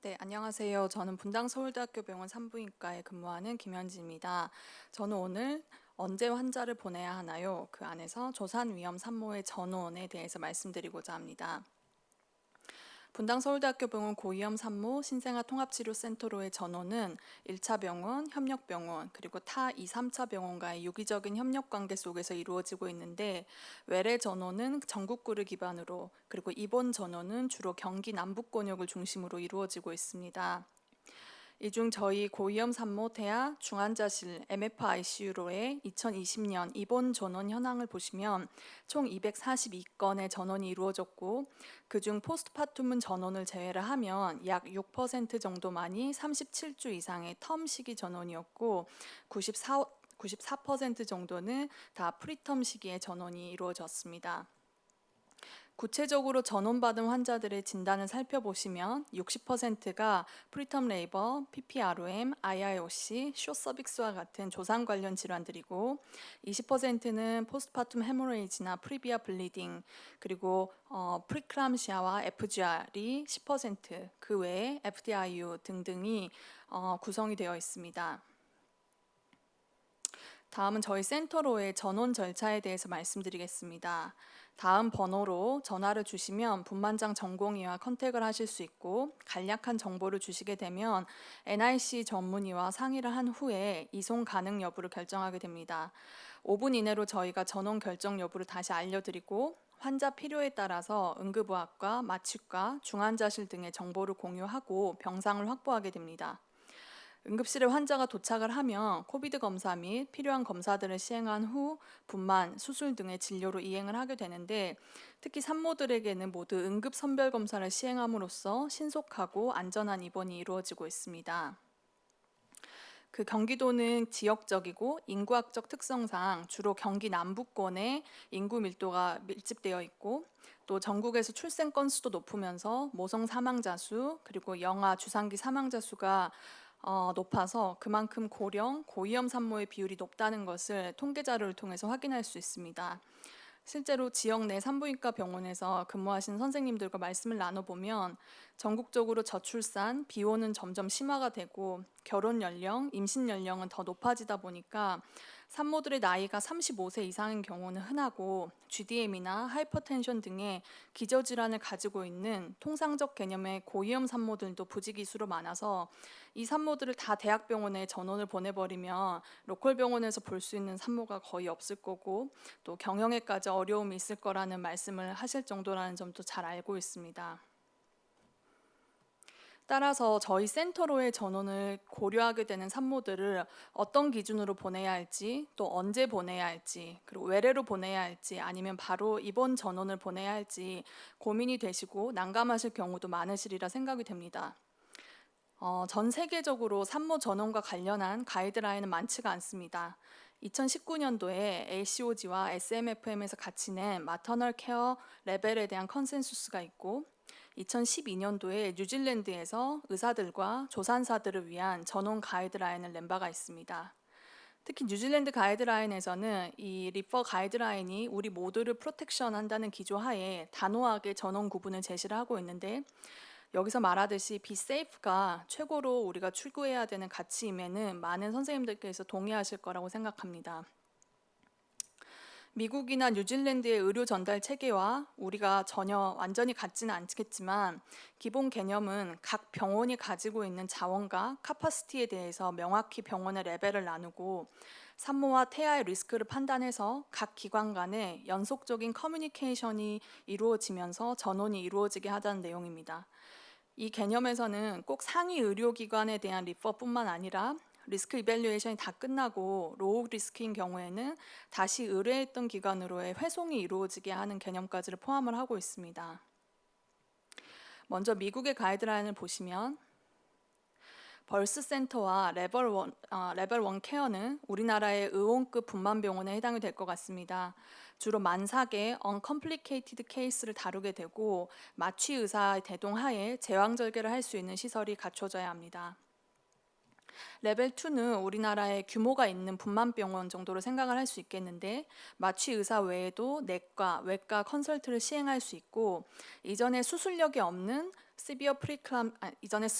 네, 안녕하세요. 저는 분당 서울대학교 병원 산부인과에 근무하는 김현지입니다. 저는 오늘 언제 환자를 보내야 하나요? 그 안에서 조산 위험 산모의 전원에 대해서 말씀드리고자 합니다. 분당 서울대학교 병원 고위험 산모 신생아 통합치료센터로의 전원은 1차 병원, 협력병원, 그리고 타 2, 3차 병원과의 유기적인 협력 관계 속에서 이루어지고 있는데 외래 전원은 전국구를 기반으로 그리고 입원 전원은 주로 경기 남북권역을 중심으로 이루어지고 있습니다. 이 중 저희 고위험 산모 태아 중환자실 MFICU로의 2020년 입원 전원 현황을 보시면 총 242건의 전원이 이루어졌고 그중 포스트파툼은 전원을 제외를 하면 약 6% 정도만이 37주 이상의 텀 시기 전원이었고 94% 정도는 다 프리텀 시기의 전원이 이루어졌습니다. 구체적으로 전원받은 환자들의 진단을 살펴보시면 60%가 프리텀 레이버, PPROM, IIOC, 숏서빅스와 같은 조산 관련 질환들이고 20%는 포스트파툼 헤모레이지나 프리비아 블리딩 그리고 프리크람시아와 FGR이 10%, 그 외에 FDIU 등등이 구성이 되어 있습니다. 다음은 저희 센터로의 전원 절차에 대해서 말씀드리겠습니다. 다음 번호로 전화를 주시면 분만장 전공의와 컨택을 하실 수 있고 간략한 정보를 주시게 되면 NIC 전문의와 상의를 한 후에 이송 가능 여부를 결정하게 됩니다. 5분 이내로 저희가 전원 결정 여부를 다시 알려드리고 환자 필요에 따라서 응급의학과, 마취과, 중환자실 등의 정보를 공유하고 병상을 확보하게 됩니다. 응급실에 환자가 도착을 하면 코비드 검사 및 필요한 검사들을 시행한 후 분만, 수술 등의 진료로 이행을 하게 되는데 특히 산모들에게는 모두 응급 선별 검사를 시행함으로써 신속하고 안전한 입원이 이루어지고 있습니다. 그 경기도는 지역적이고 인구학적 특성상 주로 경기 남부권에 인구 밀도가 밀집되어 있고 또 전국에서 출생 건수도 높으면서 모성 사망자 수 그리고 영아 주상기 사망자 수가 높아서 그만큼 고령, 고위험 산모의 비율이 높다는 것을 통계 자료를 통해서 확인할 수 있습니다. 실제로 지역 내 산부인과 병원에서 근무하신 선생님들과 말씀을 나눠보면 전국적으로 저출산, 비혼은 점점 심화가 되고 결혼 연령, 임신 연령은 더 높아지다 보니까 산모들의 나이가 35세 이상인 경우는 흔하고 GDM이나 하이퍼텐션 등의 기저질환을 가지고 있는 통상적 개념의 고위험 산모들도 부지기수로 많아서 이 산모들을 다 대학병원에 전원을 보내버리면 로컬 병원에서 볼 수 있는 산모가 거의 없을 거고 또 경영에까지 어려움이 있을 거라는 말씀을 하실 정도라는 점도 잘 알고 있습니다. 따라서 저희 센터로의 전원을 고려하게 되는 산모들을 어떤 기준으로 보내야 할지, 또 언제 보내야 할지, 그리고 외래로 보내야 할지, 아니면 바로 입원 전원을 보내야 할지 고민이 되시고 난감하실 경우도 많으시리라 생각이 됩니다. 전 세계적으로 산모 전원과 관련한 가이드라인은 많지가 않습니다. 2019년도에 ACOG와 SMFM에서 같이 낸 마터널 케어 레벨에 대한 컨센수스가 있고 2012년도에 뉴질랜드에서 의사들과 조산사들을 위한 전원 가이드라인을 낸 바가 있습니다. 특히 뉴질랜드 가이드라인에서는 이 리퍼 가이드라인이 우리 모두를 프로텍션 한다는 기조하에 단호하게 전원 구분을 제시를 하고 있는데 여기서 말하듯이 be safe가 최고로 우리가 추구해야 되는 가치임에는 많은 선생님들께서 동의하실 거라고 생각합니다. 미국이나 뉴질랜드의 의료 전달 체계와 우리가 전혀 완전히 같지는 않겠지만 기본 개념은 각 병원이 가지고 있는 자원과 카파시티에 대해서 명확히 병원의 레벨을 나누고 산모와 태아의 리스크를 판단해서 각 기관 간에 연속적인 커뮤니케이션이 이루어지면서 전원이 이루어지게 하자는 내용입니다. 이 개념에서는 꼭 상위 의료기관에 대한 리퍼뿐만 아니라 리스크 이밸류에이션이 다 끝나고 로우 리스크인 경우에는 다시 의뢰했던 기관으로의 회송이 이루어지게 하는 개념까지를 포함을 하고 있습니다. 먼저 미국의 가이드라인을 보시면 벌스 센터와 레벨 1 케어는 우리나라의 의원급 분만병원에 해당이 될 것 같습니다. 주로 만삭의 uncomplicated 케이스를 다루게 되고 마취 의사의 대동하에 제왕절개를 할 수 있는 시설이 갖춰져야 합니다. 레벨 2는 우리나라에 규모가 있는 분만병원 정도로 생각을 할 수 있겠는데 마취 의사 외에도 내과, 외과 컨설트를 시행할 수 있고 이전에 수술력이 없는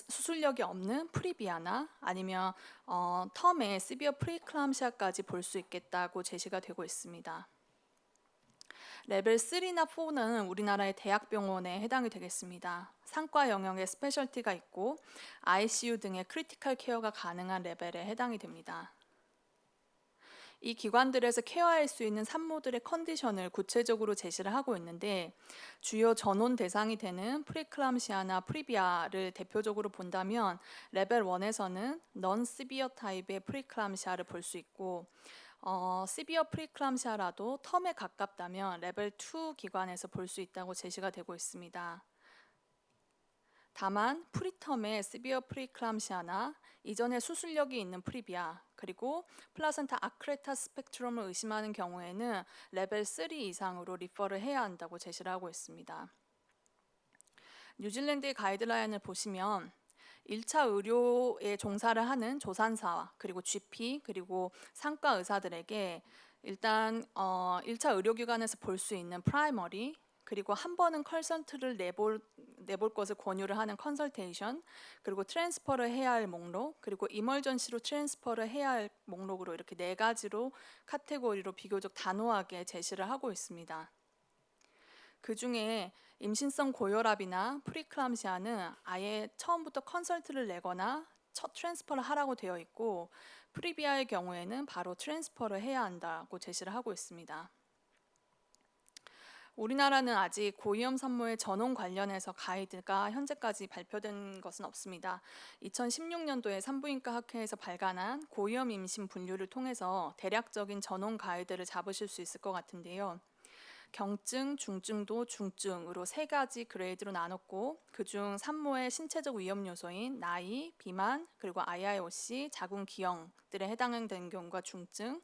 수술력이 없는 프리비아나 아니면 텀의 시비어 프리클람시아까지 볼 수 있겠다고 제시가 되고 있습니다. 레벨 3나 4는 우리나라의 대학병원에 해당이 되겠습니다. 상과 영역의 스페셜티가 있고 ICU 등의 크리티컬 케어가 가능한 레벨에 해당이 됩니다. 이 기관들에서 케어할 수 있는 산모들의 컨디션을 구체적으로 제시를 하고 있는데 주요 전원 대상이 되는 프리클람시아나 프리비아를 대표적으로 본다면 레벨 1에서는 넌 시비어 타입의 프리클람시아를 볼 수 있고 시비어 프리클람시아라도 텀에 가깝다면 레벨 2 기관에서 볼 수 있다고 제시가 되고 있습니다. 다만 프리텀의 시비어 프리클람시아나 이전에 수술력이 있는 프리비아 그리고 플라센타 아크레타 스펙트럼을 의심하는 경우에는 레벨 3 이상으로 리퍼를 해야 한다고 제시를 하고 있습니다. 뉴질랜드의 가이드라인을 보시면 1차 의료에 종사를 하는 조산사 그리고 GP 그리고 상과 의사들에게 일단 1차 의료기관에서 볼 수 있는 프라이머리 그리고 한 번은 컨설트를 내볼 것을 권유를 하는 컨설테이션 그리고 트랜스퍼를 해야 할 목록 그리고 이멀전시로 트랜스퍼를 해야 할 목록으로 이렇게 4가지로 카테고리로 비교적 단호하게 제시를 하고 있습니다. 그 중에 임신성 고혈압이나 프리클람시아는 아예 처음부터 컨설트를 내거나 첫 트랜스퍼를 하라고 되어 있고 프리비아의 경우에는 바로 트랜스퍼를 해야 한다고 제시를 하고 있습니다. 우리나라는 아직 고위험 산모의 전원 관련해서 가이드가 현재까지 발표된 것은 없습니다. 2016년도에 산부인과 학회에서 발간한 고위험 임신 분류를 통해서 대략적인 전원 가이드를 잡으실 수 있을 것 같은데요. 경증, 중증도, 중증으로 3가지 그레이드로 나눴고 그중 산모의 신체적 위험 요소인 나이, 비만, 그리고 IIOC, 자궁 기형들에 해당되는 경우가 중증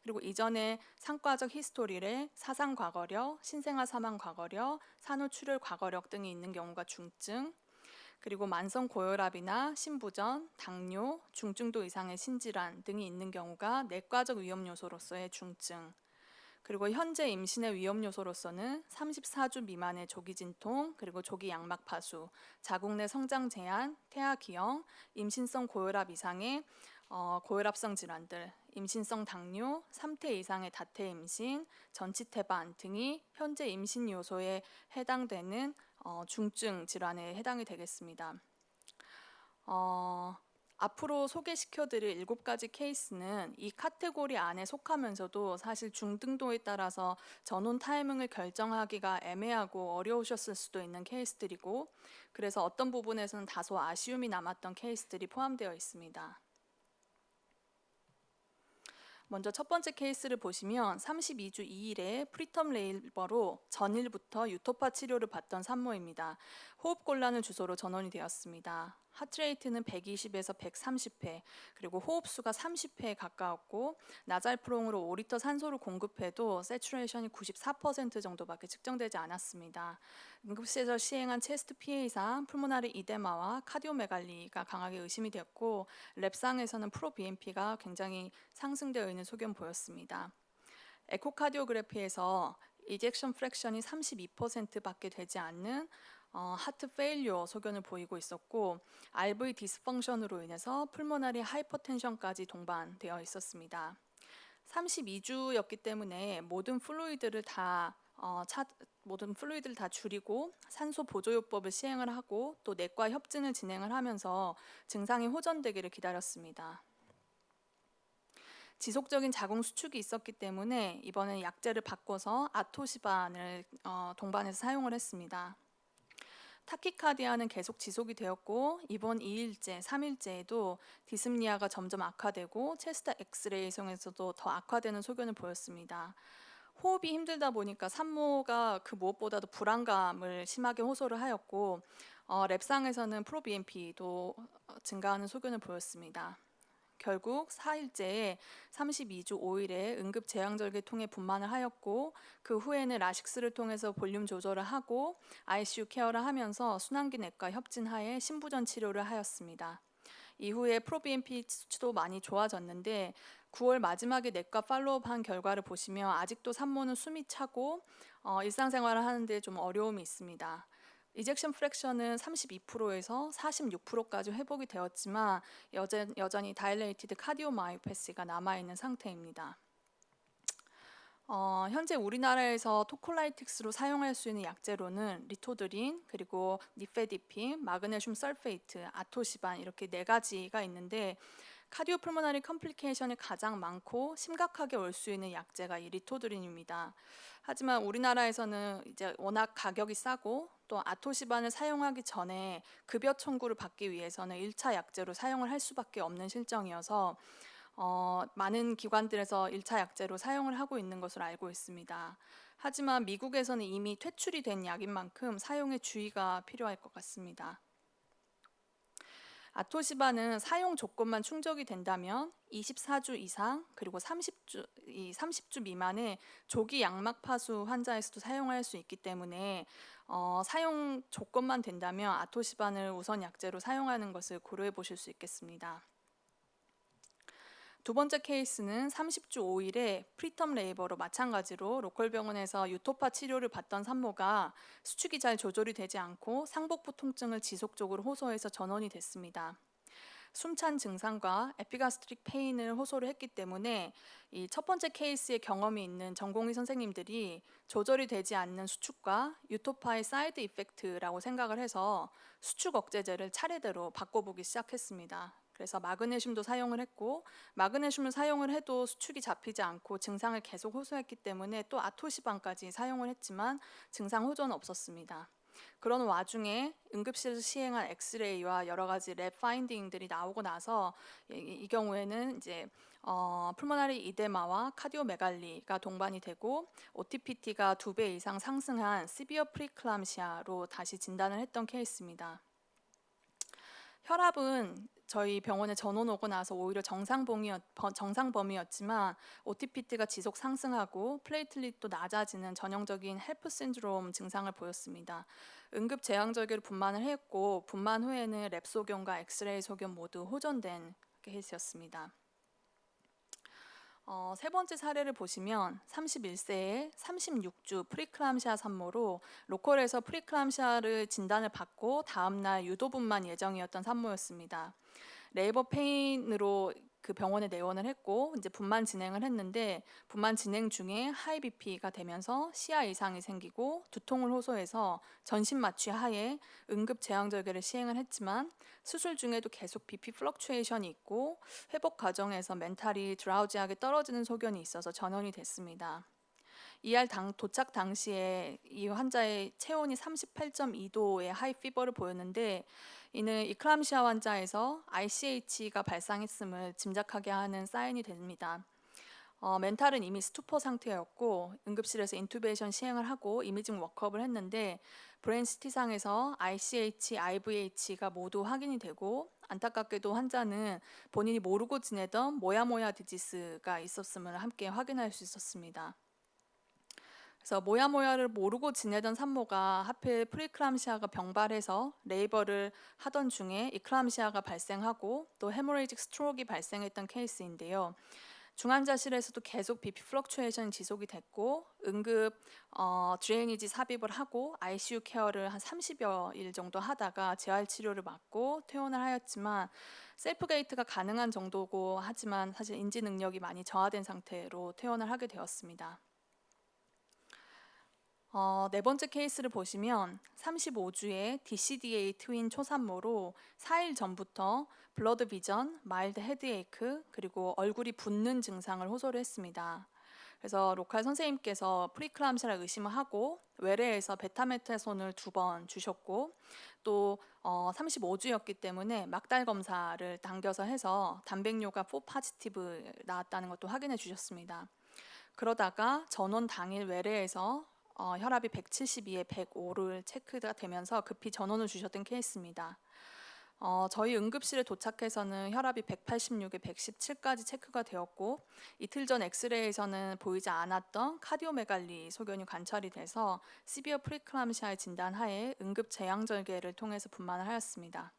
그리고 이전에 상과적 히스토리에 사상 과거력, 신생아 사망 과거력, 산후 출혈 과거력 등이 있는 경우가 중증 그리고 만성 고혈압이나 신부전, 당뇨, 중증도 이상의 신질환 등이 있는 경우가 내과적 위험 요소로서의 중증 그리고 현재 임신의 위험 요소로서는 34주 미만의 조기 진통, 그리고 조기 양막 파수, 자궁 내 성장 제한, 태아 기형, 임신성 고혈압 이상의 고혈압성 질환들, 임신성 당뇨, 3태 이상의 다태 임신, 전치태반 등이 현재 임신 요소에 해당되는 중증 질환에 해당이 되겠습니다. 앞으로 소개시켜드릴 7가지 케이스는 이 카테고리 안에 속하면서도 사실 중등도에 따라서 전혼 타이밍을 결정하기가 애매하고 어려우셨을 수도 있는 케이스들이고 그래서 어떤 부분에서는 다소 아쉬움이 남았던 케이스들이 포함되어 있습니다. 먼저 첫 번째 케이스를 보시면 32주 2일에 프리텀 레이버로 전일부터 유토파 치료를 받던 산모입니다. 호흡곤란을 주소로 전원이 되었습니다. 하트레이트는 120에서 130회, 그리고 호흡수가 30회에 가까웠고 나잘프롱으로 5리터 산소를 공급해도 세츄레이션이 94% 정도밖에 측정되지 않았습니다. 응급실에서 시행한 체스트 PA상 풀모나리 이데마와 카디오메갈리가 강하게 의심이 되었고 랩상에서는 프로BNP가 굉장히 상승되어 있는 소견 보였습니다. 에코카디오그래피에서 이젝션 프랙션이 32%밖에 되지 않는 하트 페일리어 소견을 보이고 있었고 RV 디스펑션으로 인해서 풀모나리 하이퍼텐션까지 동반되어 있었습니다. 32주였기 때문에 모든 플루이드를 다 줄이고 산소 보조요법을 시행을 하고 또 내과 협진을 진행을 하면서 증상이 호전되기를 기다렸습니다. 지속적인 자궁 수축이 있었기 때문에 이번에 약제를 바꿔서 아토시반을 동반해서 사용을 했습니다. 타키카디아는 계속 지속이 되었고 이번 2일째, 3일째에도 디스프니아가 점점 악화되고 체스트 엑스레이성에서도 더 악화되는 소견을 보였습니다. 호흡이 힘들다 보니까 산모가 그 무엇보다도 불안감을 심하게 호소를 하였고 랩상에서는 프로BNP도 증가하는 소견을 보였습니다. 결국 4일째에 32주 5일에 응급 제왕절개 통해 분만을 하였고 그 후에는 라식스를 통해서 볼륨 조절을 하고 ICU 케어를 하면서 순환기 내과 협진하에 신부전 치료를 하였습니다. 이후에 프로BNP 수치도 많이 좋아졌는데 9월 마지막에 내과 팔로우업한 결과를 보시면 아직도 산모는 숨이 차고 일상생활을 하는데 좀 어려움이 있습니다. 이젝션 프랙션은 32%에서 46%까지 회복이 되었지만 여전히 다일레이티드 카디오마이오패시가 남아있는 상태입니다. 현재 우리나라에서 토콜라이틱스로 사용할 수 있는 약제로는 리토드린, 그리고 니페디핀, 마그네슘 설페이트, 아토시반 이렇게 4가지가 있는데 카디오풀모나리 컴플리케이션이 가장 많고 심각하게 올 수 있는 약제가 이 리토드린입니다. 하지만 우리나라에서는 이제 워낙 가격이 싸고 또 아토시반을 사용하기 전에 급여 청구를 받기 위해서는 1차 약제로 사용을 할 수밖에 없는 실정이어서 많은 기관들에서 1차 약제로 사용을 하고 있는 것으로 알고 있습니다. 하지만 미국에서는 이미 퇴출이 된 약인 만큼 사용에 주의가 필요할 것 같습니다. 아토시반은 사용 조건만 충족이 된다면 24주 이상 그리고 30주 미만의 조기 양막 파수 환자에서도 사용할 수 있기 때문에 사용 조건만 된다면 아토시반을 우선 약제로 사용하는 것을 고려해 보실 수 있겠습니다. 두 번째 케이스는 30주 5일에 프리텀 레이버로 마찬가지로 로컬 병원에서 유토파 치료를 받던 산모가 수축이 잘 조절이 되지 않고 상복부 통증을 지속적으로 호소해서 전원이 됐습니다. 숨찬 증상과 에피가스트릭 페인을 호소를 했기 때문에 이 첫 번째 케이스의 경험이 있는 전공의 선생님들이 조절이 되지 않는 수축과 유토파의 사이드 이펙트라고 생각을 해서 수축 억제제를 차례대로 바꿔보기 시작했습니다. 그래서 마그네슘도 사용을 했고 마그네슘을 사용을 해도 수축이 잡히지 않고 증상을 계속 호소했기 때문에 또 아토시반까지 사용을 했지만 증상 호전은 없었습니다. 그런 와중에 응급실에서 시행한 엑스레이와 여러 가지 랩 파인딩들이 나오고 나서 이 경우에는 이제 풀모나리 이데마와 카디오메갈리가 동반이 되고 OTPT가 2배 이상 상승한 시비어 프리클람시아로 다시 진단을 했던 케이스입니다. 혈압은 저희 병원에 전원 오고 나서 오히려 정상 범위였지만 OTPT가 지속 상승하고 플레이틀릿도 낮아지는 전형적인 헬프 신드롬 증상을 보였습니다. 응급 제왕절개로 분만을 했고 분만 후에는 랩 소견과 엑스레이 소견 모두 호전된 케이스였습니다. 세 번째 사례를 보시면 31세의 36주 프리클람시아 산모로 로컬에서 프리클람시아를 진단을 받고 다음날 유도분만 예정이었던 산모였습니다. 레이버 페인으로 그 병원에 내원을 했고 이제 분만 진행을 했는데 분만 진행 중에 하이 BP가 되면서 시야 이상이 생기고 두통을 호소해서 전신 마취 하에 응급 제왕절개를 시행을 했지만 수술 중에도 계속 BP 플럭추에이션이 있고 회복 과정에서 멘탈이 드라우지하게 떨어지는 소견이 있어서 전원이 됐습니다. ER 도착 당시에 이 환자의 체온이 38.2도의 하이 피버를 보였는데 이는 이클람시아 환자에서 ICH가 발생했음을 짐작하게 하는 사인이 됩니다. 멘탈은 이미 스투퍼 상태였고 응급실에서 인투베이션 시행을 하고 이미징 워크업을 했는데 브레인 CT상에서 ICH, IVH가 모두 확인이 되고 안타깝게도 환자는 본인이 모르고 지내던 모야모야 디지스가 있었음을 함께 확인할 수 있었습니다. 그래서 모야모야를 모르고 지내던 산모가 하필 프리클람시아가 병발해서 레이버를 하던 중에 이클람시아가 발생하고 또 헤모레이직 스트로크가 발생했던 케이스인데요. 중환자실에서도 계속 BP 플럭추에이션이 지속이 됐고 응급 드레이니지 삽입을 하고 ICU 케어를 한 30여 일 정도 하다가 재활 치료를 받고 퇴원을 하였지만 셀프 게이트가 가능한 정도고 하지만 사실 인지 능력이 많이 저하된 상태로 퇴원을 하게 되었습니다. 네 번째 케이스를 보시면 35주의 DCDA 트윈 초산모로 4일 전부터 블러드 비전, 마일드 헤드에이크, 그리고 얼굴이 붓는 증상을 호소를 했습니다. 그래서 로컬 선생님께서 프리클람시아를 의심을 하고 외래에서 베타메타손을 2번 주셨고 또 35주였기 때문에 막달 검사를 당겨서 해서 단백뇨가 4 포지티브 나왔다는 것도 확인해 주셨습니다. 그러다가 전원 당일 외래에서 혈압이 172에 105를 체크가 되면서 급히 전원을 주셨던 케이스입니다. 저희 응급실에 도착해서는 혈압이 186에 117까지 체크가 되었고 이틀 전 엑스레이에서는 보이지 않았던 카디오메갈리 소견이 관찰이 돼서 시비어 프리클람시아의 진단 하에 응급 제왕절개를 통해서 분만을 하였습니다.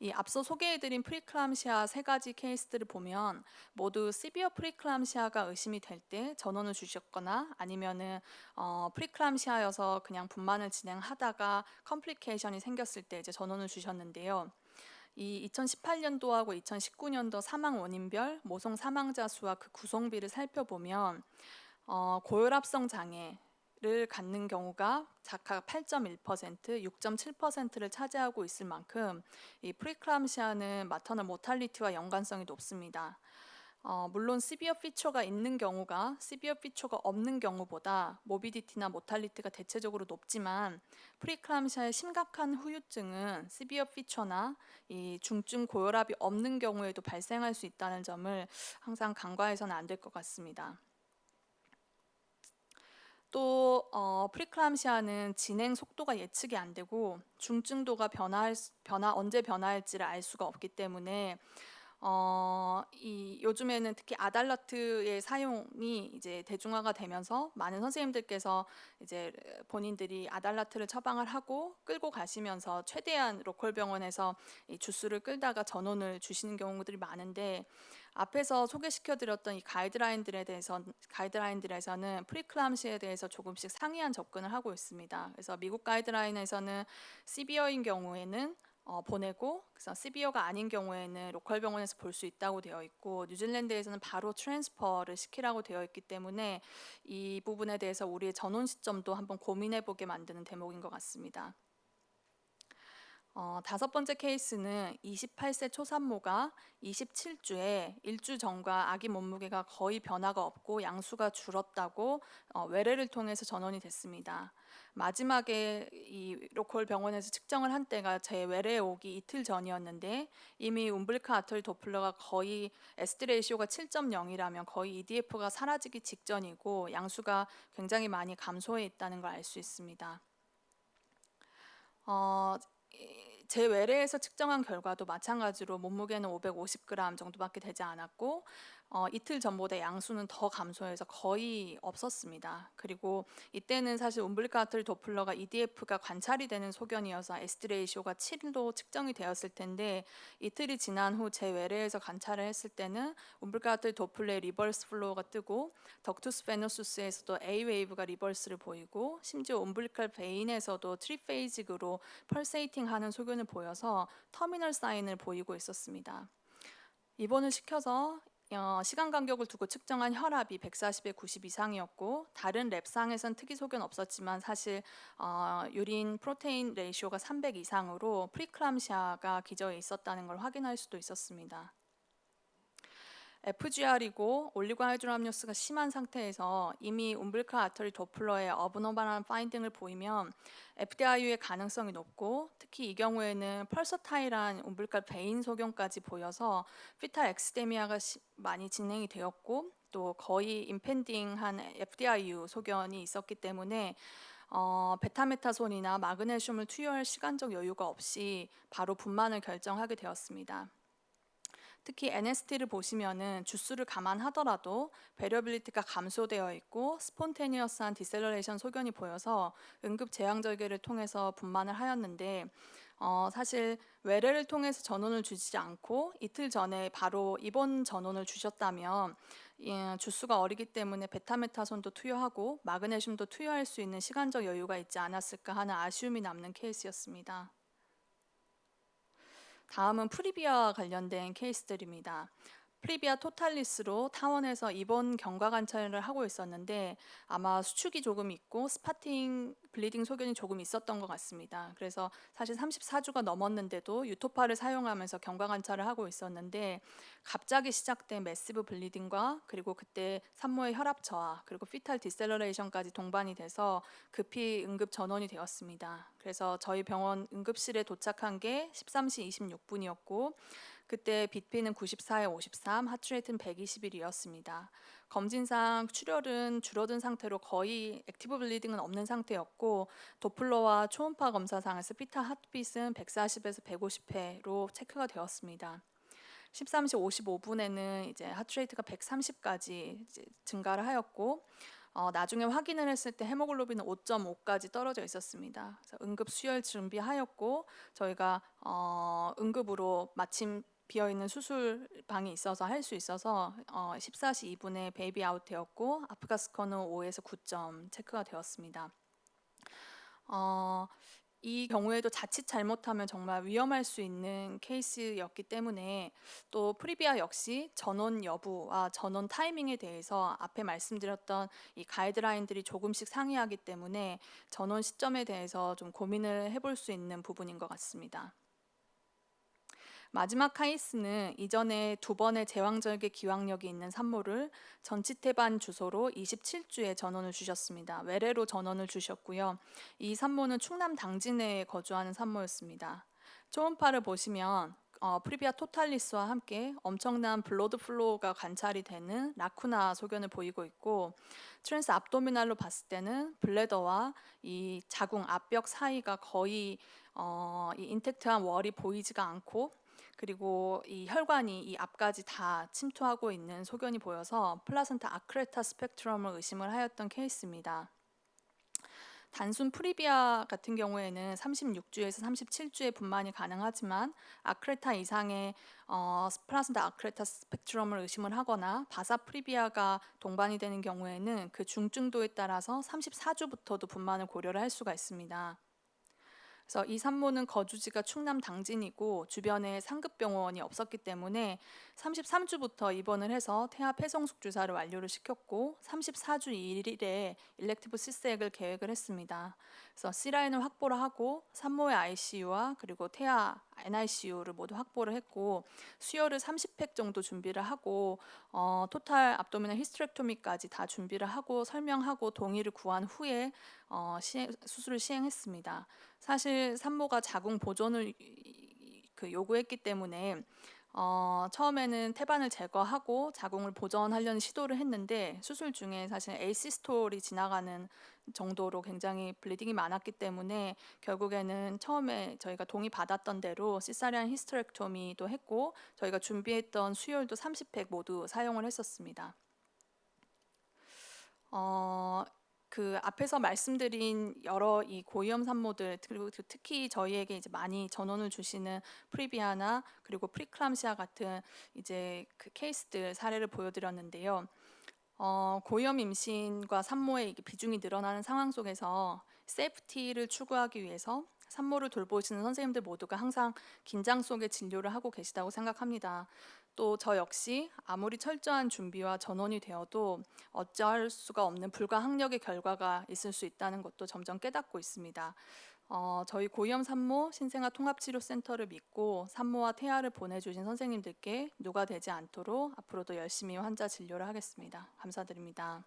이 앞서 소개해드린 프리클람시아 세 가지 케이스들을 보면 모두 시비어 프리클람시아가 의심이 될 때 전원을 주셨거나 아니면은 프리클람시아여서 그냥 분만을 진행하다가 컴플리케이션이 생겼을 때 이제 전원을 주셨는데요. 이 2018년도하고 2019년도 사망 원인별 모성 사망자 수와 그 구성비를 살펴보면 고혈압성 장애를 갖는 경우가 각각 8.1%, 6.7%를 차지하고 있을 만큼 이 프리클람시아는 마터널 모탈리티와 연관성이 높습니다. 물론 시비어 피처가 있는 경우가 시비어 피처가 없는 경우보다 모비디티나 모탈리티가 대체적으로 높지만 프리클람시아의 심각한 후유증은 시비어 피처나 이 중증 고혈압이 없는 경우에도 발생할 수 있다는 점을 항상 간과해서는 안 될 것 같습니다. 또 프리클람시아는 진행 속도가 예측이 안 되고 중증도가 언제 변화할지를 알 수가 없기 때문에 요즘에는 특히 아달라트의 사용이 이제 대중화가 되면서 많은 선생님들께서 이제 본인들이 아달라트를 처방을 하고 끌고 가시면서 최대한 로컬 병원에서 이 주스를 끌다가 전원을 주시는 경우들이 많은데 앞에서 소개시켜드렸던 이 가이드라인들에서는 프리클람시에 대해서 조금씩 상이한 접근을 하고 있습니다. 그래서 미국 가이드라인에서는 시비어인 경우에는 보내고 그래서 시비어가 아닌 경우에는 로컬 병원에서 볼 수 있다고 되어 있고 뉴질랜드에서는 바로 트랜스퍼를 시키라고 되어 있기 때문에 이 부분에 대해서 우리의 전원 시점도 한번 고민해 보게 만드는 대목인 것 같습니다. 다섯 번째 케이스는 28세 초산모가 27주에 1주 전과 아기 몸무게가 거의 변화가 없고 양수가 줄었다고 외래를 통해서 전원이 됐습니다. 마지막에 이 로컬 병원에서 측정을 한 때가 제 외래에 오기 이틀 전이었는데 이미 움빌리컬 아터리 도플러가 거의 에스드 레이시오가 7.0이라면 거의 EDF가 사라지기 직전이고 양수가 굉장히 많이 감소해 있다는 걸 알 수 있습니다. 제 외래에서 측정한 결과도 마찬가지로 몸무게는 550g 정도밖에 되지 않았고 이틀 전보다 양수는 더 감소해서 거의 없었습니다. 그리고 이때는 사실 움빌리컬 아터리 도플러가 EDF가 관찰이 되는 소견이어서 에스드 레이시오가 7로 측정이 되었을 텐데 이틀이 지난 후 제 외래에서 관찰을 했을 때는 움빌리컬 아터리 도플러의 리버스 플로우가 뜨고 덕투스 베너수스에서도 A 웨이브가 리버스를 보이고 심지어 움빌리컬 베인에서도 트리페이직으로 펄세이팅하는 소견을 보여서 터미널 사인을 보이고 있었습니다. 입원을 시켜서 시간 간격을 두고 측정한 혈압이 140에 90 이상이었고 다른 랩상에선 특이 소견 없었지만 사실 유린 프로테인 레이시오가 300 이상으로 프리클람시아가 기저에 있었다는 걸 확인할 수도 있었습니다. FGR이고 올리고하이드로 함유수가 심한 상태에서 이미 움빌리컬 아터리 도플러의 어브노멀한 파인딩을 보이면 FDIU의 가능성이 높고 특히 이 경우에는 펄서타일한 움빌리컬 베인 소견까지 보여서 피탈 엑스데미아가 많이 진행이 되었고 또 거의 임펜딩한 FDIU 소견이 있었기 때문에 베타메타손이나 마그네슘을 투여할 시간적 여유가 없이 바로 분만을 결정하게 되었습니다. 특히 NST를 보시면은 주수를 감안하더라도 베리어빌리티가 감소되어 있고 스폰테니어스한 디셀러레이션 소견이 보여서 응급 제왕절개를 통해서 분만을 하였는데 사실 외래를 통해서 전원을 주지 않고 이틀 전에 바로 입원 전원을 주셨다면 주수가 어리기 때문에 베타메타손도 투여하고 마그네슘도 투여할 수 있는 시간적 여유가 있지 않았을까 하는 아쉬움이 남는 케이스였습니다. 다음은 프리비아와 관련된 케이스들입니다. 프리비아 토탈리스로 타원에서 입원 경과 관찰을 하고 있었는데 아마 수축이 조금 있고 스파팅 블리딩 소견이 조금 있었던 것 같습니다. 그래서 사실 34주가 넘었는데도 유토파를 사용하면서 경과 관찰을 하고 있었는데 갑자기 시작된 매시브 블리딩과 그리고 그때 산모의 혈압 저하 그리고 피탈 디셀러레이션까지 동반이 돼서 급히 응급 전원이 되었습니다. 그래서 저희 병원 응급실에 도착한 게 13시 26분이었고 그때 BP는 94에 53, 하트레이트는 121이었습니다. 검진상 출혈은 줄어든 상태로 거의 액티브 블리딩은 없는 상태였고 도플러와 초음파 검사상에서 피탈 핫빗은 140에서 150회로 체크가 되었습니다. 13시 55분에는 이제 하트레이트가 130까지 증가를 하였고 나중에 확인을 했을 때 헤모글로빈은 5.5까지 떨어져 있었습니다. 그래서 응급 수혈 준비하였고 저희가 응급으로 마침 비어있는 수술방이 있어서 할 수 있어서 14시 2분에 베이비 아웃 되었고 아프가 스코어는 5에서 9점 체크가 되었습니다. 이 경우에도 자칫 잘못하면 정말 위험할 수 있는 케이스였기 때문에 또 프리비아 역시 전원 여부와 전원 타이밍에 대해서 앞에 말씀드렸던 이 가이드라인들이 조금씩 상이하기 때문에 전원 시점에 대해서 좀 고민을 해볼 수 있는 부분인 것 같습니다. 마지막 케이스는 이전에 2번의 제왕절개 기왕력이 있는 산모를 전치태반 주소로 27주에 전원을 주셨습니다. 외래로 전원을 주셨고요. 이 산모는 충남 당진에 거주하는 산모였습니다. 초음파를 보시면 프리비아 토탈리스와 함께 엄청난 블러드 플로우가 관찰이 되는 라쿠나 소견을 보이고 있고 트랜스 압도미날로 봤을 때는 블레더와 이 자궁 앞벽 사이가 거의 이 인텍트한 월이 보이지가 않고 그리고 이 혈관이 이 앞까지 다 침투하고 있는 소견이 보여서 플라센타 아크레타 스펙트럼을 의심을 하였던 케이스입니다. 단순 프리비아 같은 경우에는 36주에서 37주의 분만이 가능하지만 아크레타 이상의 플라센타 아크레타 스펙트럼을 의심을 하거나 바사 프리비아가 동반이 되는 경우에는 그 중증도에 따라서 34주부터도 분만을 고려를 할 수가 있습니다. 그래서 이 산모는 거주지가 충남 당진이고 주변에 상급병원이 없었기 때문에 33주부터 입원을 해서 태아 폐성숙 주사를 완료를 시켰고 34주 1일에 일렉티브 시스액을 계획을 했습니다. 그래서 C라인을 확보를 하고 산모의 ICU와 그리고 태아 NICU를 모두 확보를 했고 수혈을 30팩 정도 준비를 하고 토탈 압도미널 히스테렉토미까지 다 준비를 하고 설명하고 동의를 구한 후에 수술을 시행했습니다. 사실 산모가 자궁 보존을 요구했기 때문에 처음에는 태반을 제거하고 자궁을 보존하려는 시도를 했는데 수술 중에 사실 에이시스톨이 지나가는 정도로 굉장히 블리딩이 많았기 때문에 결국에는 처음에 저희가 동의받았던 대로 시사리안 히스테렉토미도 했고 저희가 준비했던 수혈도 30팩 모두 사용을 했었습니다. 그 앞에서 말씀드린 여러 이 고위험 산모들 그리고 특히 저희에게 이제 많이 전원을 주시는 프리비아나 그리고 프리클람시아 같은 이제 그 케이스들 사례를 보여드렸는데요. 고위험 임신과 산모의 비중이 늘어나는 상황 속에서 세이프티를 추구하기 위해서 산모를 돌보시는 선생님들 모두가 항상 긴장 속에 진료를 하고 계시다고 생각합니다. 또 저 역시 아무리 철저한 준비와 전원이 되어도 어찌할 수가 없는 불가항력의 결과가 있을 수 있다는 것도 점점 깨닫고 있습니다. 저희 고위험 산모 신생아 통합치료센터를 믿고 산모와 태아를 보내주신 선생님들께 누가 되지 않도록 앞으로도 열심히 환자 진료를 하겠습니다. 감사드립니다.